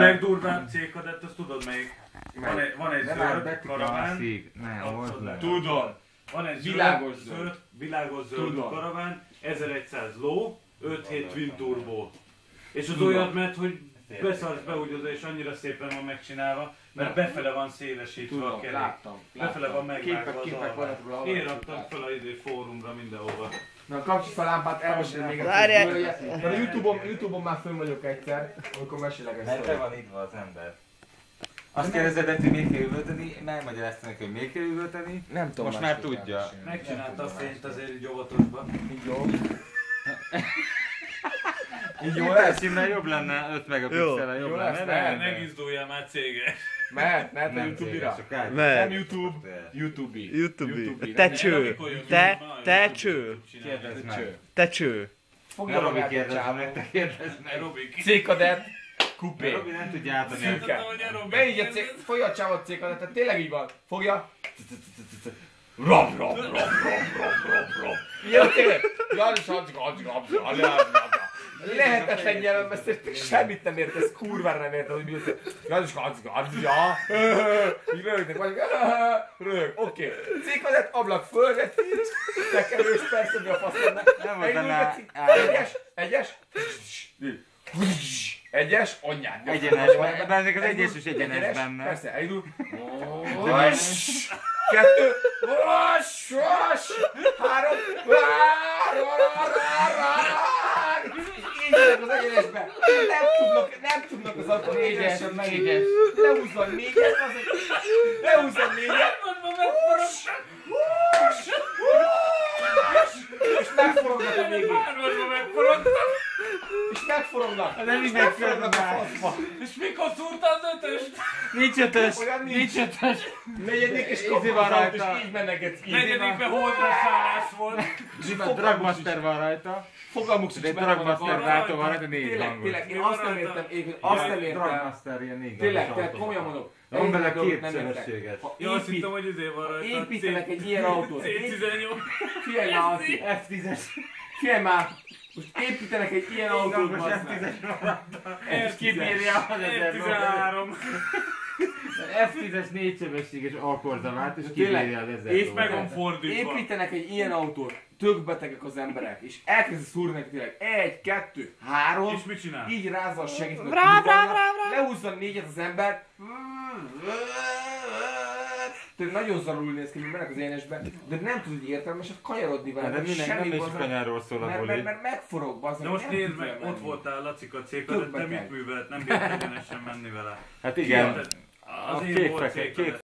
Legdurvább C-kadett, azt tudod még? Van egy zöld karaván. Tudom. Van egy világos zöld karaván, 1100 ló, 5-7 twin turbo. És az olyat mert, hogy beszarsz be úgy oda, és annyira szépen van megcsinálva, mert befele van szélesítve a kerék. Befele van megvágva az alvá. Én raktam fel a fórumra mindenhova. Na kapcsolj fel a lámpát, elmesélj még egyszer. A Youtube-on már fönn vagyok egyszer, amikor mesélek ezt. Mert be van írva az ember. Azt kérdezed, hogy miért kell üvölteni, megmagyarázta neki, hogy miért kell üvölteni. Nem tudom. Most már tudja. Megcsinálta a fényt azért így óvatosban. Így jó. Így jó lesz? Innen jobb lenne, 5 megapixel jobb lenne. Ne gizduljál már céges. Mehet a Youtube-ra? Nem YouTube, YouTube-i. Te cső! Te cső! Te cső! Fogja magát a csávó. C-kadett, kupé. Robi nem tudja átadni. Szürke. Beígy a fogja a csávot C-kadettet, tényleg így van. Fogja. Rab. Ilyen tényleg. Lehetetlen nyelven beszéltek, semmit nem értesz, kurvára nem érted, hogy mi az, így rögnek vagy, rög, oké. C-kadett, ablak földet, tekerős, persze, mi a faszomnak. Nem volt benne egyes, anyád. Egyenes, ebben ezek az egyes is egyenes benne. Persze, elindul. 2, 3, így jönnek az egyenesbe. Nem tudnak az autók egyenesen menni. Lehúzva 4-et, lehúzva 4-et. És megforognak a végén. És megforognak. Nem is megforognak a faszba. És mikor szúrta az ötöst? Nincs ötös. Negyedik és kopva rajta. És így mennegetsz. Negyedikben holdra szállás volt. Dragmaster van rajta. Fogalmuk sincs, Dragmaster váltó van rajta, 4 hangos. Tényleg, én azt nem értem, Dragmaster ilyen 4 tényleg, tehát komolyan mondom. Van benne 2 szörösséget. Ja, azt hittem, hogy izé van rajta. Építenek egy ilyen autót. C18. Figyelj már, Ati. F10-es. Figyelj már. Most építenek egy ilyen autót, Most bazd meg. F10-es van rajta. Ez kibírja az 1000 13. F10-es 4 sebességes alkorzavát és kibírja az 1000 És meg van fordítva. Építenek egy ilyen autót, tök betegek az emberek, és elkezd szúrni tényleg 1, 2, 3, és mit csinál? így rázza a segít, lehúzza 4-et az ember, tehát nagyon zarul néz ki, mennek az énesben, de nem tud így értelmeset kanyarodni vele. De nem is kanyarról szól a buli. Mert megforog, bazd. De most nézd meg, ott voltál Lacika C-kadett, de mit művelt? Nem bírt egyenesen menni vele. Hát igen. Az én volt C-kadett.